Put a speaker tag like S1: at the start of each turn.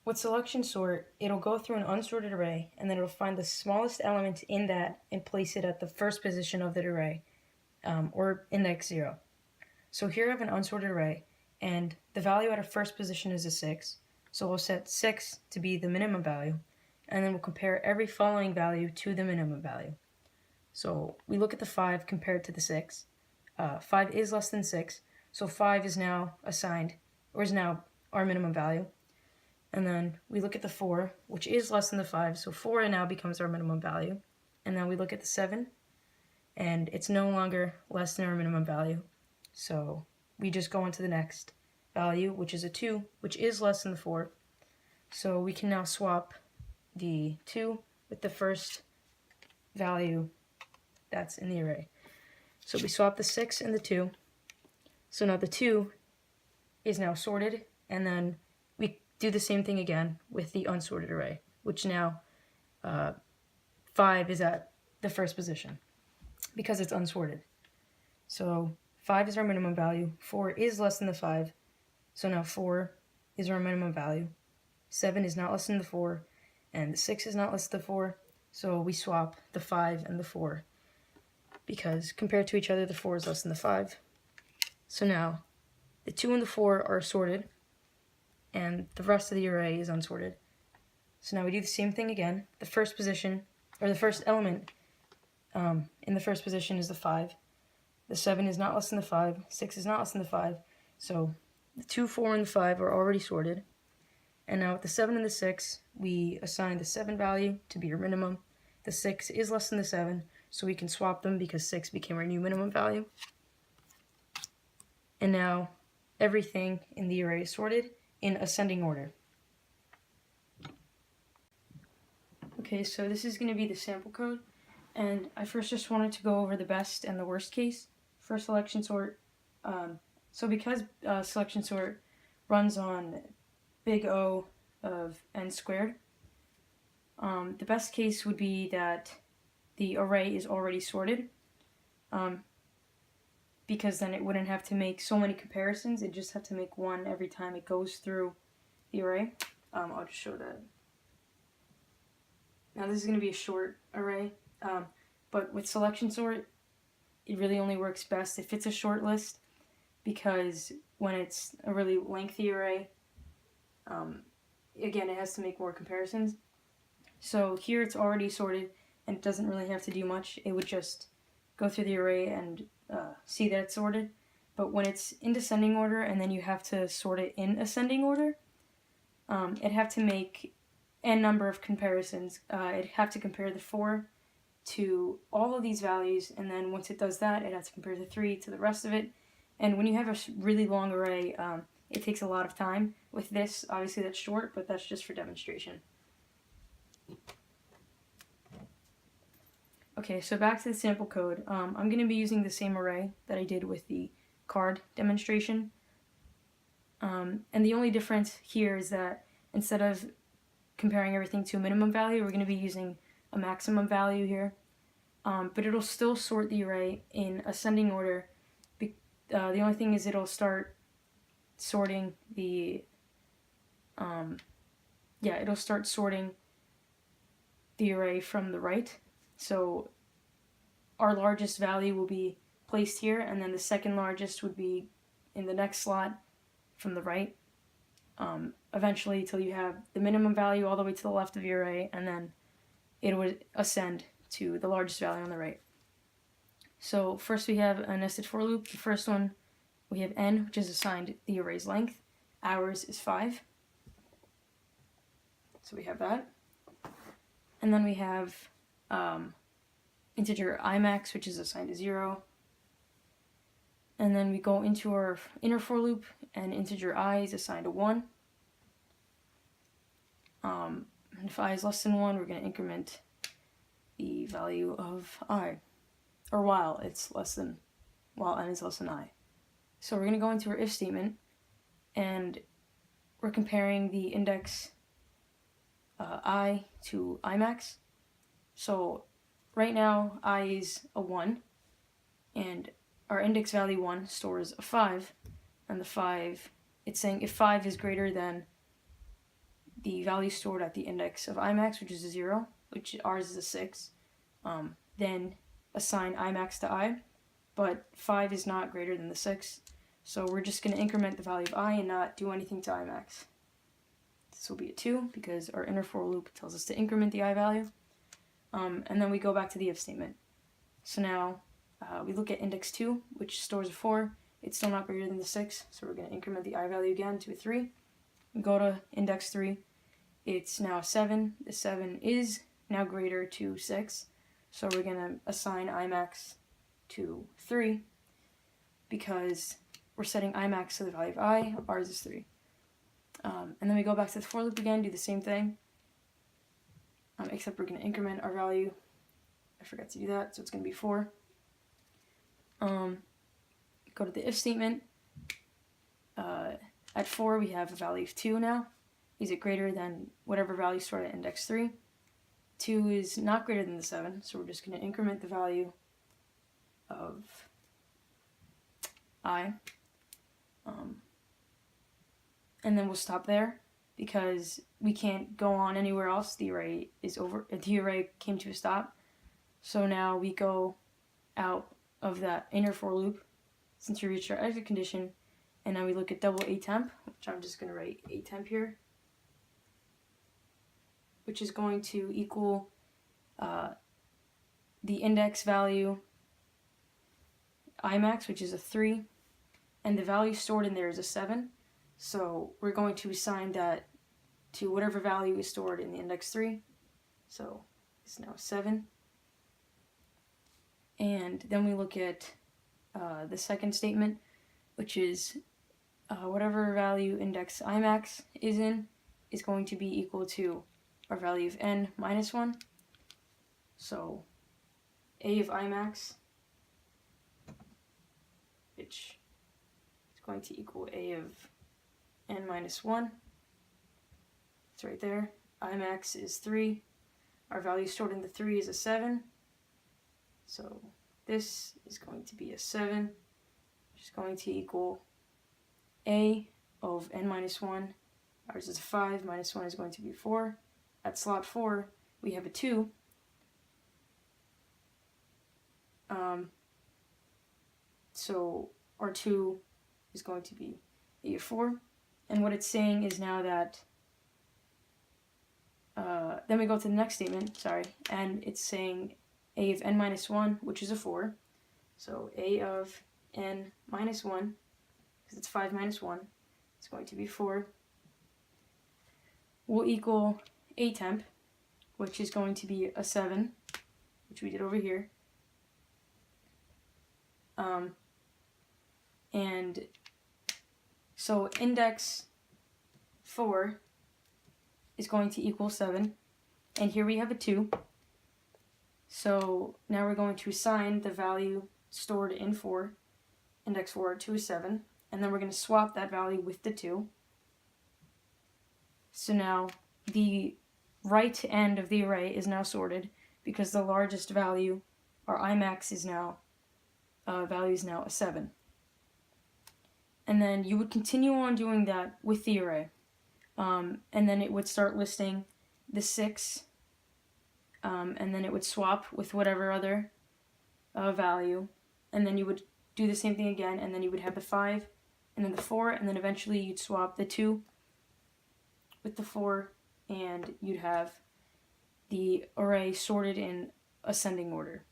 S1: with selection sort, it'll go through an unsorted array, and then it'll find the smallest element in that and place it at the first position of that array, or index 0. So here I have an unsorted array, and the value at our first position is a 6. So we'll set 6 to be the minimum value, and then we'll compare every following value to the minimum value. So we look at the 5 compared to the 6. 5 is less than 6, so 5 is now assigned, or is now our minimum value. And then we look at the 4, which is less than the 5, so 4 now becomes our minimum value. And then we look at the 7, and it's no longer less than our minimum value. So we just go on to the next value, which is a 2, which is less than the 4. So we can now swap the 2 with the first value that's in the array. So we swap the 6 and the 2. So now the 2 is now sorted, and then we do the same thing again with the unsorted array, which now 5 is at the first position because it's unsorted. So 5 is our minimum value, 4 is less than the 5, so now 4 is our minimum value, 7 is not less than the 4, and the 6 is not less than the 4, so we swap the 5 and the 4, because compared to each other, the 4 is less than the 5. So now the 2 and the 4 are sorted, and the rest of the array is unsorted. So now we do the same thing again. The first position, or the first element in the first position is the 5. The 7 is not less than the 5, 6 is not less than the 5, so the 2, 4, and the 5 are already sorted. And now with the 7 and the 6, we assign the 7 value to be our minimum. The 6 is less than the 7, so we can swap them because 6 became our new minimum value. And now everything in the array is sorted in ascending order. Okay, so this is going to be the sample code, and I first just wanted to go over the best and the worst case for selection sort. So because selection sort runs on big O of n squared, the best case would be that the array is already sorted, because then it wouldn't have to make so many comparisons. It just have to make one every time it goes through the array. I'll just show that. Now this is going to be a short array, but with selection sort, it really only works best if it's a short list, because when it's a really lengthy array, again, it has to make more comparisons. So here it's already sorted, and it doesn't really have to do much. It would just go through the array and see that it's sorted. But when it's in descending order and then you have to sort it in ascending order, it'd have to make n number of comparisons. It'd have to compare the 4 to all of these values, and then once it does that, it has to compare the 3 to the rest of it. And when you have a really long array, it takes a lot of time. With this, obviously that's short, but that's just for demonstration. Okay, so back to the sample code. I'm going to be using the same array that I did with the card demonstration. And the only difference here is that instead of comparing everything to a minimum value, we're going to be using a maximum value here. But it'll still sort the array in ascending order. The only thing is it'll start sorting the it'll start sorting the array from the right. So our largest value will be placed here, and then the second largest would be in the next slot from the right, eventually till you have the minimum value all the way to the left of your array, and then it would ascend to the largest value on the right. So first we have a nested for loop. The first one, we have n, which is assigned the array's length. Ours is 5. So we have that. And then we have integer imax, which is assigned to 0. And then we go into our inner for loop, and integer I is assigned to 1. And if I is less than 1, we're going to increment the value of I, or while n is less than I. So we're going to go into our if statement, and we're comparing the index I to imax. So right now I is a 1, and our index value 1 stores a 5, and the 5, it's saying if 5 is greater than the value stored at the index of Imax, which is a 0, which ours is a 6, then assign Imax to I, but 5 is not greater than the 6, so we're just going to increment the value of I and not do anything to Imax. This will be a 2 because our inner for loop tells us to increment the I value, and then we go back to the if statement. So now we look at index 2, which stores a 4. It's still not greater than the 6, so we're going to increment the I value again to a 3. We go to index 3. It's now a 7. The 7 is now greater to 6, so we're going to assign Imax to 3 because we're setting Imax to the value of I. Ours is 3. And then we go back to the for loop again, do the same thing, except we're going to increment our value. I forgot to do that, so it's going to be 4. Go to the if statement. At 4, we have a value of 2 now. Is it greater than whatever value stored at index 3? 2 is not greater than the 7, so we're just going to increment the value of I. And then we'll stop there because we can't go on anywhere else. The array is over. The array came to a stop. So now we go out of that inner for loop since we reached our exit condition, and now we look at double A temp, which I'm just going to write A temp here, which is going to equal the index value Imax, which is a 3, and the value stored in there is a 7. So we're going to assign that to whatever value is stored in the index 3. So it's now 7. And then we look at the second statement, which is whatever value index Imax is in is going to be equal to our value of n minus 1. So A of Imax, which is going to equal A of n minus 1. It's right there. Imax is 3. Our value stored in the 3 is a 7. So this is going to be a 7, which is going to equal A of n minus 1. Ours is a 5. Minus 1 is going to be 4. At slot 4, we have a 2. So our 2 is going to be A of 4. And what it's saying is now that, then we go to the next statement, and it's saying A of n minus 1, which is a 4. So A of n minus 1, because it's 5 minus 1, it's going to be 4, will equal A temp, which is going to be a 7, which we did over here. And so index 4 is going to equal 7, and here we have a 2. So now we're going to assign the value stored in 4, index 4, to a 7, and then we're going to swap that value with the 2. So now the right end of the array is now sorted because the largest value, our Imax, is now value is now a 7. And then you would continue on doing that with the array. And then it would start listing the 6, and then it would swap with whatever other value. And then you would do the same thing again, and then you would have the 5, and then the 4, and then eventually you'd swap the 2 with the 4, and you'd have the array sorted in ascending order.